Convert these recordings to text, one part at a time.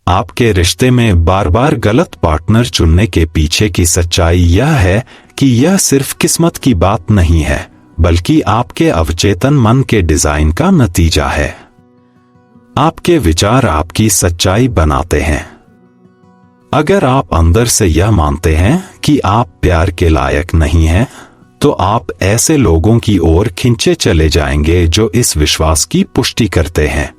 आपके रिश्ते में बार बार गलत पार्टनर चुनने के पीछे की सच्चाई यह है कि यह सिर्फ किस्मत की बात नहीं है, बल्कि आपके अवचेतन मन के डिजाइन का नतीजा है। आपके विचार आपकी सच्चाई बनाते हैं। अगर आप अंदर से यह मानते हैं कि आप प्यार के लायक नहीं हैं, तो आप ऐसे लोगों की ओर खींचे चले जाएंगे जो इस विश्वास की पुष्टि करते हैं।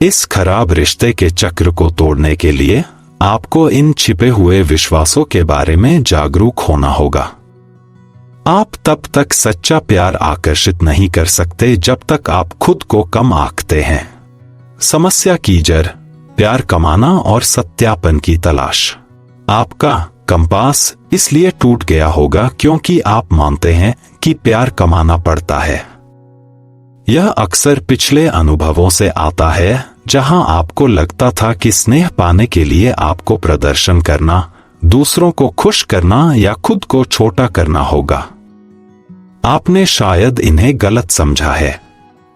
इस खराब रिश्ते के चक्र को तोड़ने के लिए आपको इन छिपे हुए विश्वासों के बारे में जागरूक होना होगा। आप तब तक सच्चा प्यार आकर्षित नहीं कर सकते जब तक आप खुद को कम आंकते हैं। समस्या की जड़ प्यार कमाना और सत्यापन की तलाश। आपका कंपास इसलिए टूट गया होगा क्योंकि आप मानते हैं कि प्यार कमाना पड़ता है। यह अक्सर पिछले अनुभवों से आता है, जहां आपको लगता था कि स्नेह पाने के लिए आपको प्रदर्शन करना, दूसरों को खुश करना या खुद को छोटा करना होगा। आपने शायद इन्हें गलत समझा है।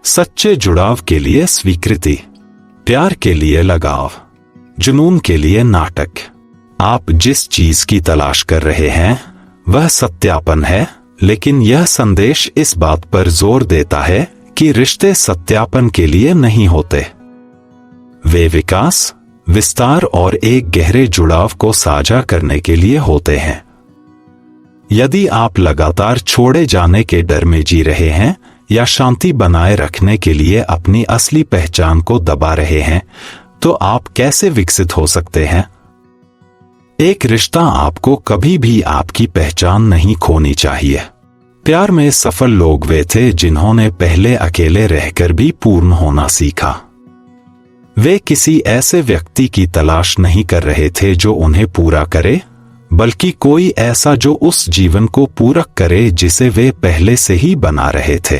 सच्चे जुड़ाव के लिए स्वीकृति, प्यार के लिए लगाव, जुनून के लिए नाटक। आप जिस चीज की तलाश कर रहे हैं वह सत्यापन है, लेकिन यह संदेश इस बात पर जोर देता है कि रिश्ते सत्यापन के लिए नहीं होते। वे विकास, विस्तार और एक गहरे जुड़ाव को साझा करने के लिए होते हैं। यदि आप लगातार छोड़े जाने के डर में जी रहे हैं या शांति बनाए रखने के लिए अपनी असली पहचान को दबा रहे हैं, तो आप कैसे विकसित हो सकते हैं? एक रिश्ता आपको कभी भी आपकी पहचान नहीं खोनी चाहिए। प्यार में सफल लोग वे थे जिन्होंने पहले अकेले रहकर भी पूर्ण होना सीखा। वे किसी ऐसे व्यक्ति की तलाश नहीं कर रहे थे जो उन्हें पूरा करे, बल्कि कोई ऐसा जो उस जीवन को पूरक करे जिसे वे पहले से ही बना रहे थे।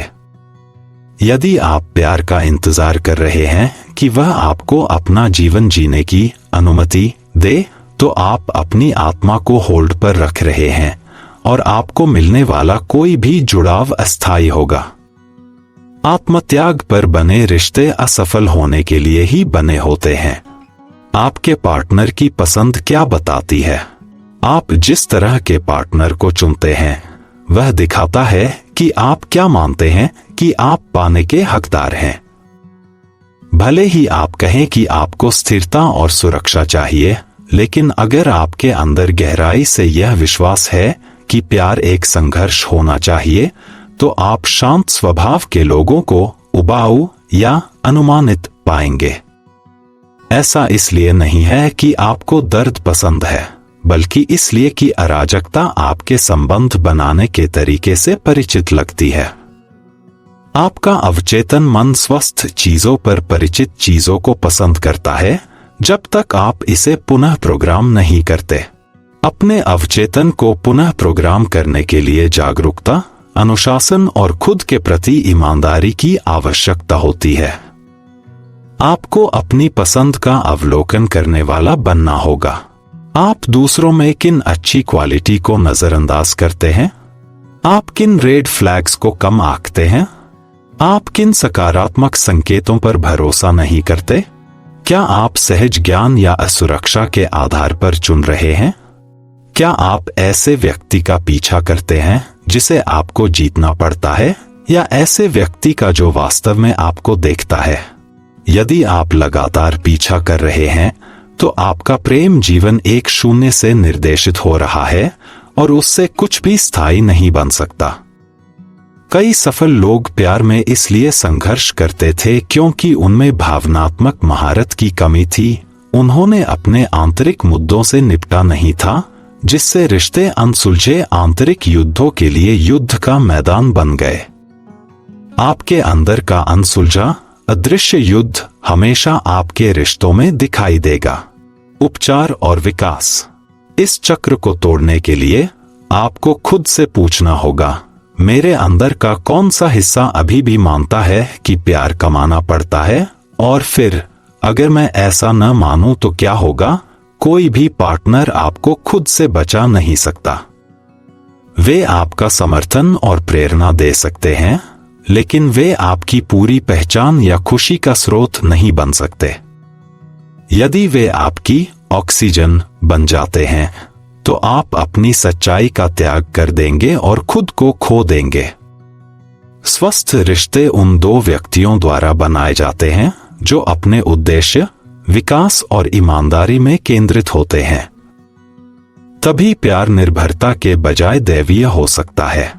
यदि आप प्यार का इंतजार कर रहे हैं कि वह आपको अपना जीवन जीने की अनुमति दे, तो आप अपनी आत्मा को होल्ड पर रख रहे हैं और आपको मिलने वाला कोई भी जुड़ाव अस्थायी होगा। आत्मत्याग पर बने रिश्ते असफल होने के लिए ही बने होते हैं। आपके पार्टनर की पसंद क्या बताती है? आप जिस तरह के पार्टनर को चुनते हैं वह दिखाता है कि आप क्या मानते हैं कि आप पाने के हकदार हैं। भले ही आप कहें कि आपको स्थिरता और सुरक्षा चाहिए, लेकिन अगर आपके अंदर गहराई से यह विश्वास है कि प्यार एक संघर्ष होना चाहिए, तो आप शांत स्वभाव के लोगों को उबाऊ या अनुमानित पाएंगे। ऐसा इसलिए नहीं है कि आपको दर्द पसंद है, बल्कि इसलिए कि अराजकता आपके संबंध बनाने के तरीके से परिचित लगती है। आपका अवचेतन मन स्वस्थ चीजों पर परिचित चीजों को पसंद करता है जब तक आप इसे पुनः प्रोग्राम नहीं करते। अपने अवचेतन को पुनः प्रोग्राम करने के लिए जागरूकता, अनुशासन और खुद के प्रति ईमानदारी की आवश्यकता होती है। आपको अपनी पसंद का अवलोकन करने वाला बनना होगा। आप दूसरों में किन अच्छी क्वालिटी को नजरअंदाज करते हैं? आप किन रेड फ्लैग्स को कम आंकते हैं? आप किन सकारात्मक संकेतों पर भरोसा नहीं करते? क्या आप सहज ज्ञान या असुरक्षा के आधार पर चुन रहे हैं? क्या आप ऐसे व्यक्ति का पीछा करते हैं जिसे आपको जीतना पड़ता है, या ऐसे व्यक्ति का जो वास्तव में आपको देखता है? यदि आप लगातार पीछा कर रहे हैं, तो आपका प्रेम जीवन एक शून्य से निर्देशित हो रहा है और उससे कुछ भी स्थायी नहीं बन सकता। कई सफल लोग प्यार में इसलिए संघर्ष करते थे क्योंकि उनमें भावनात्मक महारत की कमी थी। उन्होंने अपने आंतरिक मुद्दों से निपटा नहीं था, जिससे रिश्ते अनसुलझे आंतरिक युद्धों के लिए युद्ध का मैदान बन गए। आपके अंदर का अनसुलझा अदृश्य युद्ध हमेशा आपके रिश्तों में दिखाई देगा। उपचार और विकास। इस चक्र को तोड़ने के लिए आपको खुद से पूछना होगा, मेरे अंदर का कौन सा हिस्सा अभी भी मानता है कि प्यार कमाना पड़ता है? और फिर अगर मैं ऐसा न मानूं तो क्या होगा? कोई भी पार्टनर आपको खुद से बचा नहीं सकता। वे आपका समर्थन और प्रेरणा दे सकते हैं, लेकिन वे आपकी पूरी पहचान या खुशी का स्रोत नहीं बन सकते। यदि वे आपकी ऑक्सीजन बन जाते हैं तो आप अपनी सच्चाई का त्याग कर देंगे और खुद को खो देंगे। स्वस्थ रिश्ते उन दो व्यक्तियों द्वारा बनाए जाते हैं जो अपने उद्देश्य, विकास और ईमानदारी में केंद्रित होते हैं। तभी प्यार निर्भरता के बजाय दैवीय हो सकता है।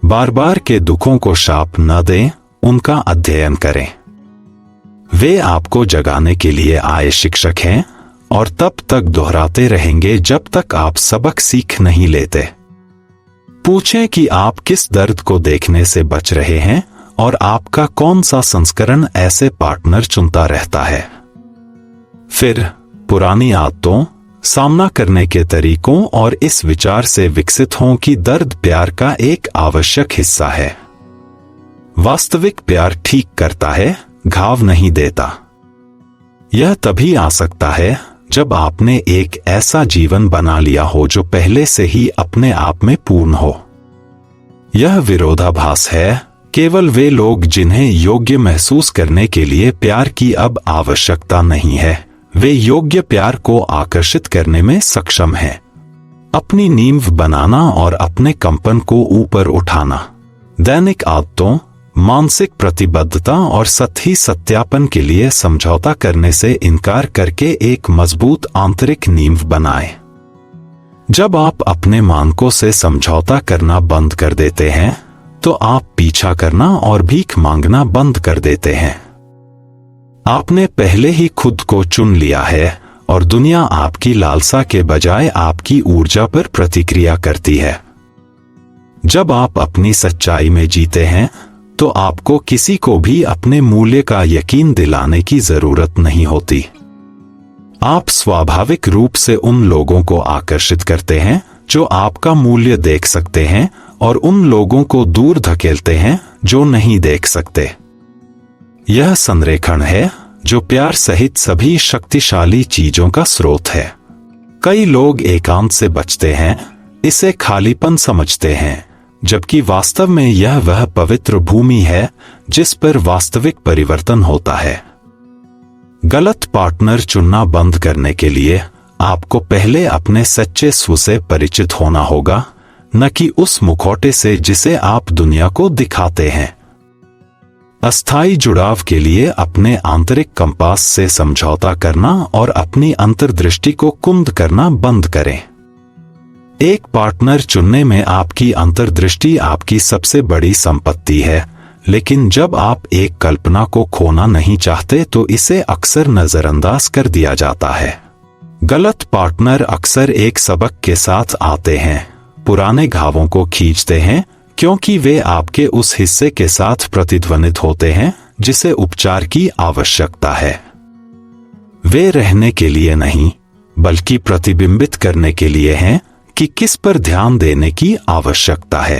बार बार के दुखों को शाप न दें, उनका अध्ययन करें। वे आपको जगाने के लिए आए शिक्षक हैं और तब तक दोहराते रहेंगे जब तक आप सबक सीख नहीं लेते। पूछें कि आप किस दर्द को देखने से बच रहे हैं और आपका कौन सा संस्करण ऐसे पार्टनर चुनता रहता है। फिर पुरानी आदतों, सामना करने के तरीकों और इस विचार से विकसित हों कि दर्द प्यार का एक आवश्यक हिस्सा है। वास्तविक प्यार ठीक करता है, घाव नहीं देता। यह तभी आ सकता है जब आपने एक ऐसा जीवन बना लिया हो जो पहले से ही अपने आप में पूर्ण हो। यह विरोधाभास है। केवल वे लोग जिन्हें योग्य महसूस करने के लिए प्यार की अब आवश्यकता नहीं है, वे योग्य प्यार को आकर्षित करने में सक्षम हैं। अपनी नींव बनाना और अपने कंपन को ऊपर उठाना। दैनिक आदतों, मानसिक प्रतिबद्धता और सतही सत्यापन के लिए समझौता करने से इनकार करके एक मजबूत आंतरिक नींव बनाएं। जब आप अपने मानकों से समझौता करना बंद कर देते हैं तो आप पीछा करना और भीख मांगना बंद कर देते हैं। आपने पहले ही खुद को चुन लिया है और दुनिया आपकी लालसा के बजाय आपकी ऊर्जा पर प्रतिक्रिया करती है। जब आप अपनी सच्चाई में जीते हैं तो आपको किसी को भी अपने मूल्य का यकीन दिलाने की जरूरत नहीं होती। आप स्वाभाविक रूप से उन लोगों को आकर्षित करते हैं जो आपका मूल्य देख सकते हैं और उन लोगों को दूर धकेलते हैं जो नहीं देख सकते। यह संरेखण है जो प्यार सहित सभी शक्तिशाली चीजों का स्रोत है। कई लोग एकांत से बचते हैं, इसे खालीपन समझते हैं, जबकि वास्तव में यह वह पवित्र भूमि है जिस पर वास्तविक परिवर्तन होता है। गलत पार्टनर चुनना बंद करने के लिए आपको पहले अपने सच्चे स्व से परिचित होना होगा, न कि उस मुखौटे से जिसे आप दुनिया को दिखाते हैं। अस्थायी जुड़ाव के लिए अपने आंतरिक कंपास से समझौता करना और अपनी अंतर्दृष्टि को कुंद करना बंद करें। एक पार्टनर चुनने में आपकी अंतर्दृष्टि आपकी सबसे बड़ी संपत्ति है, लेकिन जब आप एक कल्पना को खोना नहीं चाहते तो इसे अक्सर नजरअंदाज कर दिया जाता है। गलत पार्टनर अक्सर एक सबक के साथ आते हैं, पुराने घावों को खींचते हैं क्योंकि वे आपके उस हिस्से के साथ प्रतिध्वनित होते हैं जिसे उपचार की आवश्यकता है। वे रहने के लिए नहीं, बल्कि प्रतिबिंबित करने के लिए हैं कि किस पर ध्यान देने की आवश्यकता है।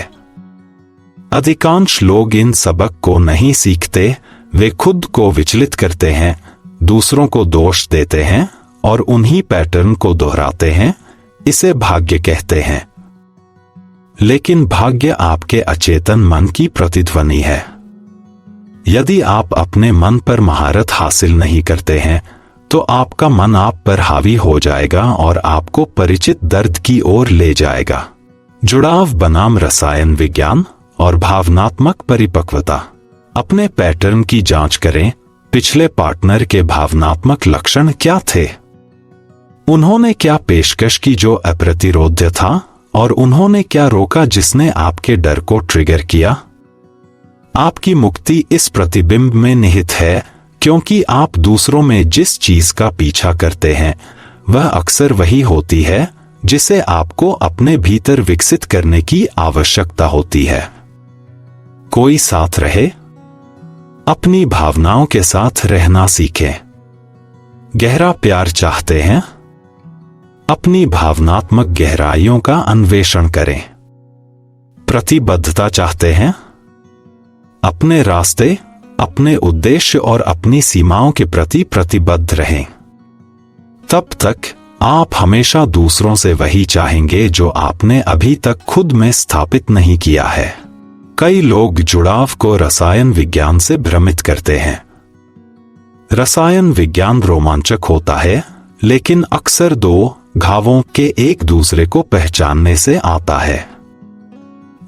अधिकांश लोग इन सबक को नहीं सीखते, वे खुद को विचलित करते हैं, दूसरों को दोष देते हैं और उन्हीं पैटर्न को दोहराते हैं। इसे भाग्य कहते हैं। लेकिन भाग्य आपके अचेतन मन की प्रतिध्वनि है। यदि आप अपने मन पर महारत हासिल नहीं करते हैं तो आपका मन आप पर हावी हो जाएगा और आपको परिचित दर्द की ओर ले जाएगा। जुड़ाव बनाम रसायन विज्ञान और भावनात्मक परिपक्वता। अपने पैटर्न की जांच करें। पिछले पार्टनर के भावनात्मक लक्षण क्या थे? उन्होंने क्या पेशकश की जो अप्रतिरोध्य था और उन्होंने क्या रोका जिसने आपके डर को ट्रिगर किया? आपकी मुक्ति इस प्रतिबिंब में निहित है, क्योंकि आप दूसरों में जिस चीज का पीछा करते हैं वह अक्सर वही होती है जिसे आपको अपने भीतर विकसित करने की आवश्यकता होती है। कोई साथ रहे। अपनी भावनाओं के साथ रहना सीखें। गहरा प्यार चाहते हैं? अपनी भावनात्मक गहराइयों का अन्वेषण करें। प्रतिबद्धता चाहते हैं? अपने रास्ते, अपने उद्देश्य और अपनी सीमाओं के प्रति प्रतिबद्ध रहें। तब तक आप हमेशा दूसरों से वही चाहेंगे जो आपने अभी तक खुद में स्थापित नहीं किया है। कई लोग जुड़ाव को रसायन विज्ञान से भ्रमित करते हैं। रसायन विज्ञान रोमांचक होता है, लेकिन अक्सर दो घावों के एक दूसरे को पहचानने से आता है।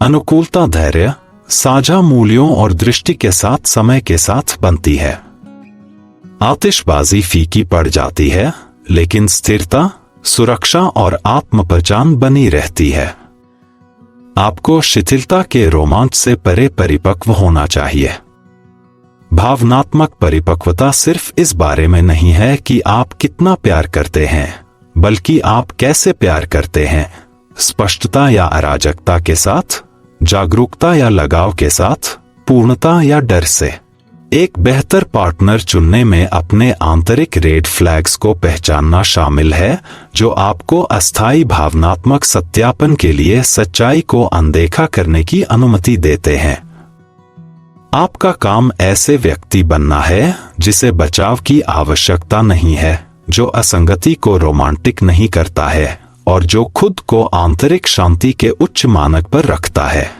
अनुकूलता धैर्य, साझा मूल्यों और दृष्टि के साथ समय के साथ बनती है। आतिशबाजी फीकी पड़ जाती है, लेकिन स्थिरता, सुरक्षा और आत्म पहचान बनी रहती है। आपको शिथिलता के रोमांच से परे परिपक्व होना चाहिए। भावनात्मक परिपक्वता सिर्फ इस बारे में नहीं है कि आप कितना प्यार करते हैं, बल्कि आप कैसे प्यार करते हैं। स्पष्टता या अराजकता के साथ, जागरूकता या लगाव के साथ, पूर्णता या डर से। एक बेहतर पार्टनर चुनने में अपने आंतरिक रेड फ्लैग्स को पहचानना शामिल है, जो आपको अस्थायी भावनात्मक सत्यापन के लिए सच्चाई को अनदेखा करने की अनुमति देते हैं। आपका काम ऐसे व्यक्ति बनना है जिसे बचाव की आवश्यकता नहीं है, जो असंगति को रोमांटिक नहीं करता है और जो खुद को आंतरिक शांति के उच्च मानक पर रखता है।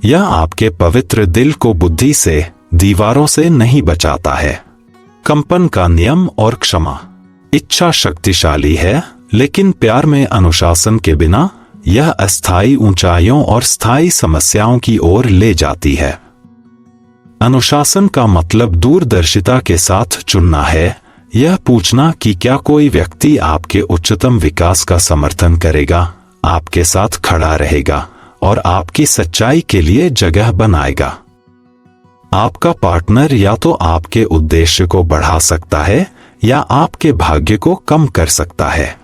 यह आपके पवित्र दिल को बुद्धि से, दीवारों से नहीं बचाता है। कंपन का नियम और क्षमा। इच्छा शक्तिशाली है, लेकिन प्यार में अनुशासन के बिना यह अस्थायी ऊंचाइयों और स्थायी समस्याओं की ओर ले जाती है। अनुशासन का मतलब दूरदर्शिता के साथ चुनना है, यह पूछना कि क्या कोई व्यक्ति आपके उच्चतम विकास का समर्थन करेगा, आपके साथ खड़ा रहेगा और आपकी सच्चाई के लिए जगह बनाएगा। आपका पार्टनर या तो आपके उद्देश्य को बढ़ा सकता है या आपके भाग्य को कम कर सकता है।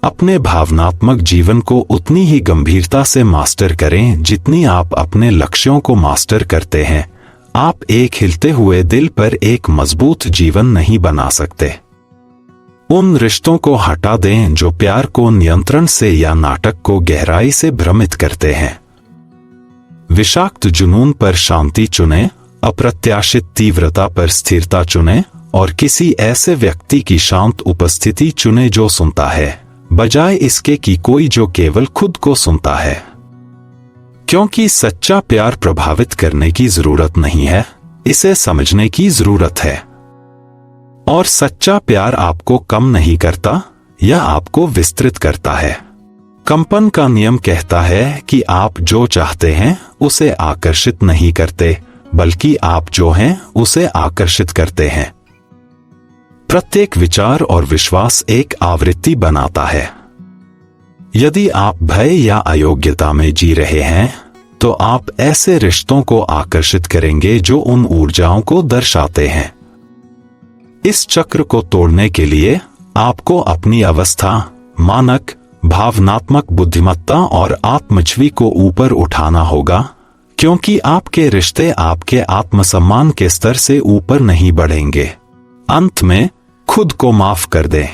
अपने भावनात्मक जीवन को उतनी ही गंभीरता से मास्टर करें जितनी आप अपने लक्ष्यों को मास्टर करते हैं। आप एक हिलते हुए दिल पर एक मजबूत जीवन नहीं बना सकते। उन रिश्तों को हटा दें जो प्यार को नियंत्रण से या नाटक को गहराई से भ्रमित करते हैं। विषाक्त जुनून पर शांति चुनें, अप्रत्याशित तीव्रता पर स्थिरता चुनें और किसी ऐसे व्यक्ति की शांत उपस्थिति चुनें जो सुनता है, बजाय इसके कि कोई जो केवल खुद को सुनता है। क्योंकि सच्चा प्यार प्रभावित करने की जरूरत नहीं है, इसे समझने की जरूरत है। और सच्चा प्यार आपको कम नहीं करता, यह आपको विस्तृत करता है। कंपन का नियम कहता है कि आप जो चाहते हैं उसे आकर्षित नहीं करते, बल्कि आप जो हैं उसे आकर्षित करते हैं। प्रत्येक विचार और विश्वास एक आवृत्ति बनाता है। यदि आप भय या अयोग्यता में जी रहे हैं, तो आप ऐसे रिश्तों को आकर्षित करेंगे जो उन ऊर्जाओं को दर्शाते हैं। इस चक्र को तोड़ने के लिए आपको अपनी अवस्था, मानक, भावनात्मक बुद्धिमत्ता और आत्मछवि को ऊपर उठाना होगा, क्योंकि आपके रिश्ते आपके आत्मसम्मान के स्तर से ऊपर नहीं बढ़ेंगे। अंत में खुद को माफ कर दें।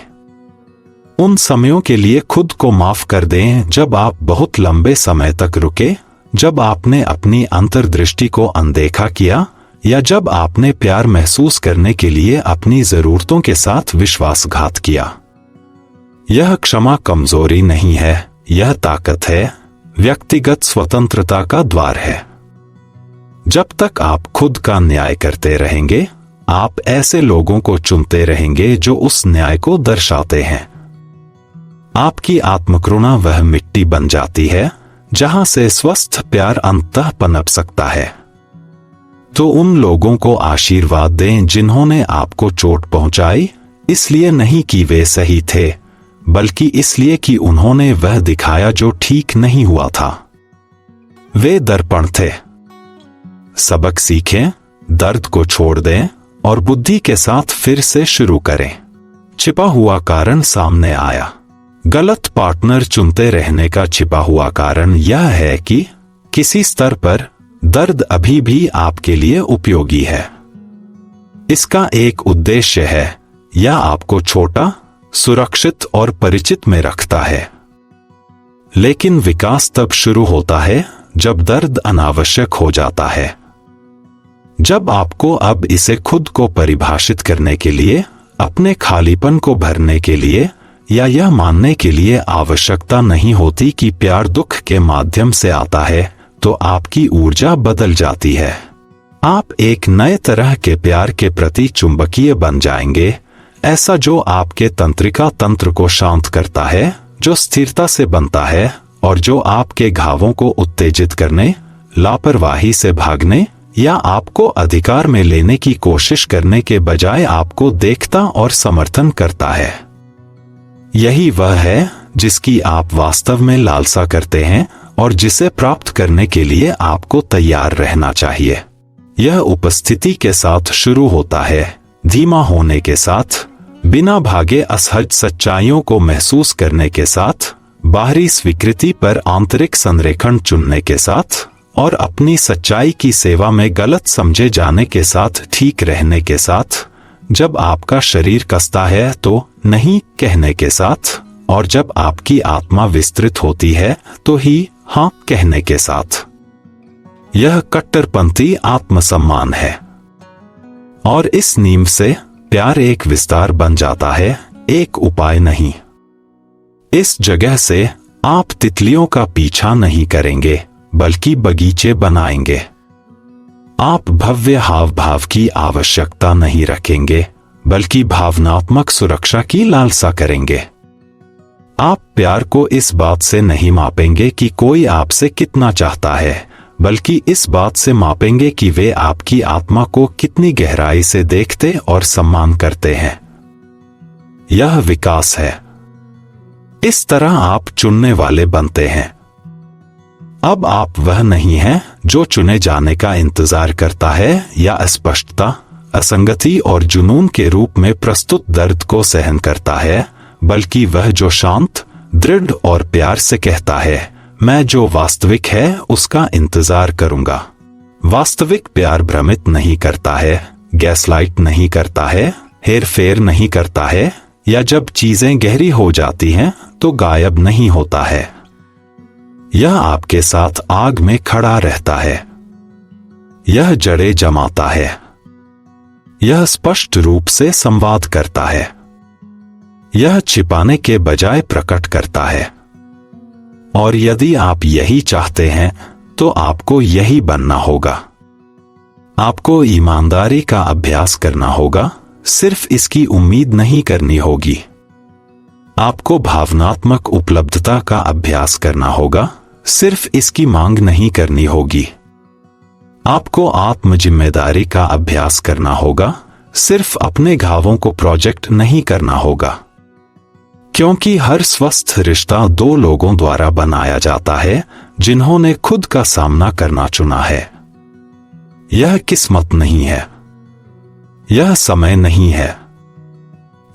उन समयों के लिए खुद को माफ कर दें जब आप बहुत लंबे समय तक रुके, जब आपने अपनी अंतर्दृष्टि को अनदेखा किया या जब आपने प्यार महसूस करने के लिए अपनी जरूरतों के साथ विश्वासघात किया। यह क्षमा कमजोरी नहीं है, यह ताकत है, व्यक्तिगत स्वतंत्रता का द्वार है। जब तक आप खुद का न्याय करते रहेंगे, आप ऐसे लोगों को चुनते रहेंगे जो उस न्याय को दर्शाते हैं। आपकी आत्मकरुणा वह मिट्टी बन जाती है जहां से स्वस्थ प्यार अंततः पनप सकता है। तो उन लोगों को आशीर्वाद दें जिन्होंने आपको चोट पहुंचाई, इसलिए नहीं कि वे सही थे, बल्कि इसलिए कि उन्होंने वह दिखाया जो ठीक नहीं हुआ था। वे दर्पण थे। सबक सीखें, दर्द को छोड़ दें और बुद्धि के साथ फिर से शुरू करें। छिपा हुआ कारण सामने आया। गलत पार्टनर चुनते रहने का छिपा हुआ कारण यह है कि किसी स्तर पर दर्द अभी भी आपके लिए उपयोगी है। इसका एक उद्देश्य है, यह आपको छोटा, सुरक्षित और परिचित में रखता है। लेकिन विकास तब शुरू होता है जब दर्द अनावश्यक हो जाता है। जब आपको अब इसे खुद को परिभाषित करने के लिए, अपने खालीपन को भरने के लिए या यह मानने के लिए आवश्यकता नहीं होती कि प्यार दुख के माध्यम से आता है, तो आपकी ऊर्जा बदल जाती है। आप एक नए तरह के प्यार के प्रति चुंबकीय बन जाएंगे, ऐसा जो आपके तंत्रिका तंत्र को शांत करता है, जो स्थिरता से बनता है और जो आपके घावों को उत्तेजित करने, लापरवाही से भागने या आपको अधिकार में लेने की कोशिश करने के बजाय आपको देखता और समर्थन करता है। यही वह है जिसकी आप वास्तव में लालसा करते हैं और जिसे प्राप्त करने के लिए आपको तैयार रहना चाहिए। यह उपस्थिति के साथ शुरू होता है, धीमा होने के साथ, बिना भागे असहज सच्चाइयों को महसूस करने के साथ, बाहरी स्वीकृति पर आंतरिक संरेखण चुनने के साथ और अपनी सच्चाई की सेवा में गलत समझे जाने के साथ ठीक रहने के साथ, जब आपका शरीर कसता है तो नहीं कहने के साथ, और जब आपकी आत्मा विस्तृत होती है तो ही हाँ कहने के साथ। यह कट्टरपंथी आत्मसम्मान है और इस नींव से प्यार एक विस्तार बन जाता है, एक उपाय नहीं। इस जगह से आप तितलियों का पीछा नहीं करेंगे बल्कि बगीचे बनाएंगे। आप भव्य हाव भाव की आवश्यकता नहीं रखेंगे बल्कि भावनात्मक सुरक्षा की लालसा करेंगे। आप प्यार को इस बात से नहीं मापेंगे कि कोई आपसे कितना चाहता है, बल्कि इस बात से मापेंगे कि वे आपकी आत्मा को कितनी गहराई से देखते और सम्मान करते हैं। यह विकास है। इस तरह आप चुनने वाले बनते हैं। अब आप वह नहीं हैं जो चुने जाने का इंतजार करता है या अस्पष्टता, असंगति और जुनून के रूप में प्रस्तुत दर्द को सहन करता है, बल्कि वह जो शांत, दृढ़ और प्यार से कहता है, मैं जो वास्तविक है उसका इंतजार करूंगा। वास्तविक प्यार भ्रमित नहीं करता है, गैसलाइट नहीं करता है, हेरफेर नहीं करता है, या जब चीजें गहरी हो जाती हैं तो गायब नहीं होता है। यह आपके साथ आग में खड़ा रहता है। यह जड़ें जमाता है। यह स्पष्ट रूप से संवाद करता है। यह छिपाने के बजाय प्रकट करता है। और यदि आप यही चाहते हैं तो आपको यही बनना होगा। आपको ईमानदारी का अभ्यास करना होगा, सिर्फ इसकी उम्मीद नहीं करनी होगी। आपको भावनात्मक उपलब्धता का अभ्यास करना होगा, सिर्फ इसकी मांग नहीं करनी होगी। आपको आत्म जिम्मेदारी का अभ्यास करना होगा, सिर्फ अपने घावों को प्रोजेक्ट नहीं करना होगा। क्योंकि हर स्वस्थ रिश्ता दो लोगों द्वारा बनाया जाता है जिन्होंने खुद का सामना करना चुना है। यह किस्मत नहीं है। यह समय नहीं है।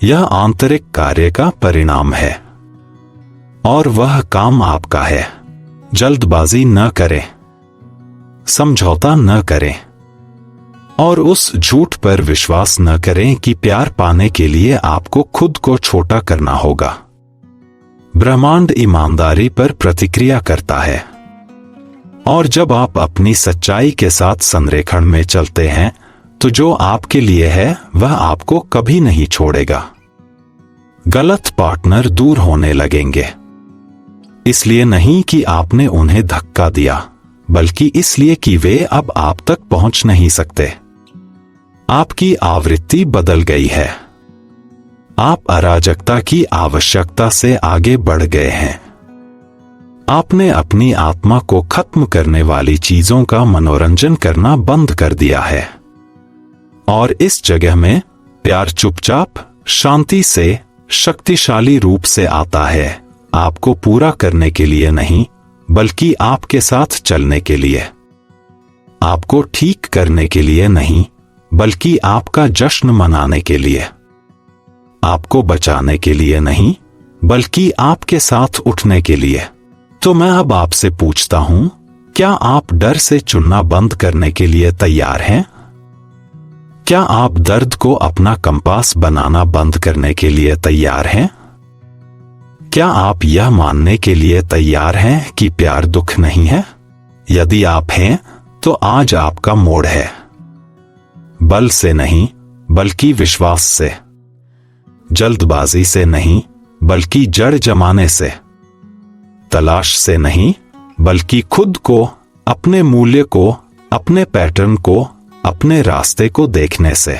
यह आंतरिक कार्य का परिणाम है। और वह काम आपका है। जल्दबाजी न करें, समझौता न करें, और उस झूठ पर विश्वास न करें कि प्यार पाने के लिए आपको खुद को छोटा करना होगा। ब्रह्मांड ईमानदारी पर प्रतिक्रिया करता है। और जब आप अपनी सच्चाई के साथ संरेखण में चलते हैं तो जो आपके लिए है वह आपको कभी नहीं छोड़ेगा। गलत पार्टनर दूर होने लगेंगे, इसलिए नहीं कि आपने उन्हें धक्का दिया, बल्कि इसलिए कि वे अब आप तक पहुंच नहीं सकते। आपकी आवृत्ति बदल गई है। आप अराजकता की आवश्यकता से आगे बढ़ गए हैं। आपने अपनी आत्मा को खत्म करने वाली चीजों का मनोरंजन करना बंद कर दिया है। और इस जगह में प्यार चुपचाप, शांति से, शक्तिशाली रूप से आता है, आपको पूरा करने के लिए नहीं, बल्कि आपके साथ चलने के लिए। आपको ठीक करने के लिए नहीं, बल्कि आपका जश्न मनाने के लिए। आपको बचाने के लिए नहीं, बल्कि आपके साथ उठने के लिए। तो मैं अब आपसे पूछता हूं, क्या आप डर से चुनना बंद करने के लिए तैयार हैं? क्या आप दर्द को अपना कंपास बनाना बंद करने के लिए तैयार हैं? क्या आप यह मानने के लिए तैयार हैं कि प्यार दुख नहीं है? यदि आप हैं, तो आज आपका मोड़ है। बल से नहीं, बल्कि विश्वास से। जल्दबाजी से नहीं, बल्कि जड़ जमाने से। तलाश से नहीं, बल्कि खुद को, अपने मूल्य को, अपने पैटर्न को, अपने रास्ते को देखने से।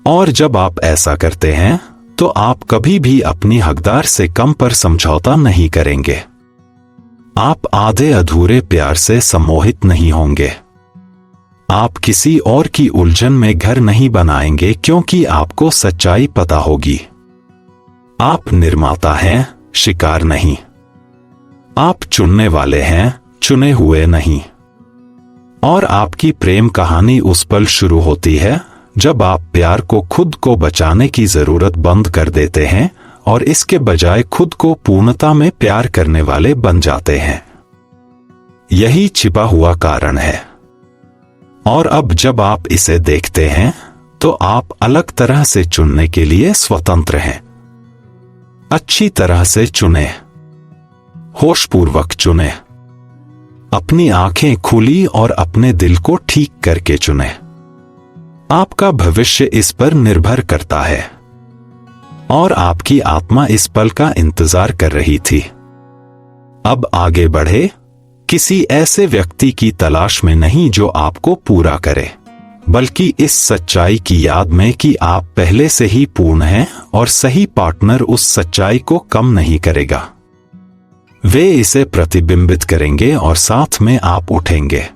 और जब आप ऐसा करते हैं तो आप कभी भी अपनी हकदार से कम पर समझौता नहीं करेंगे। आप आधे अधूरे प्यार से सम्मोहित नहीं होंगे। आप किसी और की उलझन में घर नहीं बनाएंगे क्योंकि आपको सच्चाई पता होगी। आप निर्माता हैं, शिकार नहीं। आप चुनने वाले हैं, चुने हुए नहीं। और आपकी प्रेम कहानी उस पल शुरू होती है जब आप प्यार को खुद को बचाने की जरूरत बंद कर देते हैं और इसके बजाय खुद को पूर्णता में प्यार करने वाले बन जाते हैं। यही छिपा हुआ कारण है। और अब जब आप इसे देखते हैं तो आप अलग तरह से चुनने के लिए स्वतंत्र हैं। अच्छी तरह से चुने, होशपूर्वक चुने, अपनी आंखें खुली और अपने दिल को ठीक करके चुने। आपका भविष्य इस पर निर्भर करता है और आपकी आत्मा इस पल का इंतजार कर रही थी। अब आगे बढ़े, किसी ऐसे व्यक्ति की तलाश में नहीं जो आपको पूरा करे, बल्कि इस सच्चाई की याद में कि आप पहले से ही पूर्ण हैं और सही पार्टनर उस सच्चाई को कम नहीं करेगा। वे इसे प्रतिबिंबित करेंगे और साथ में आप उठेंगे।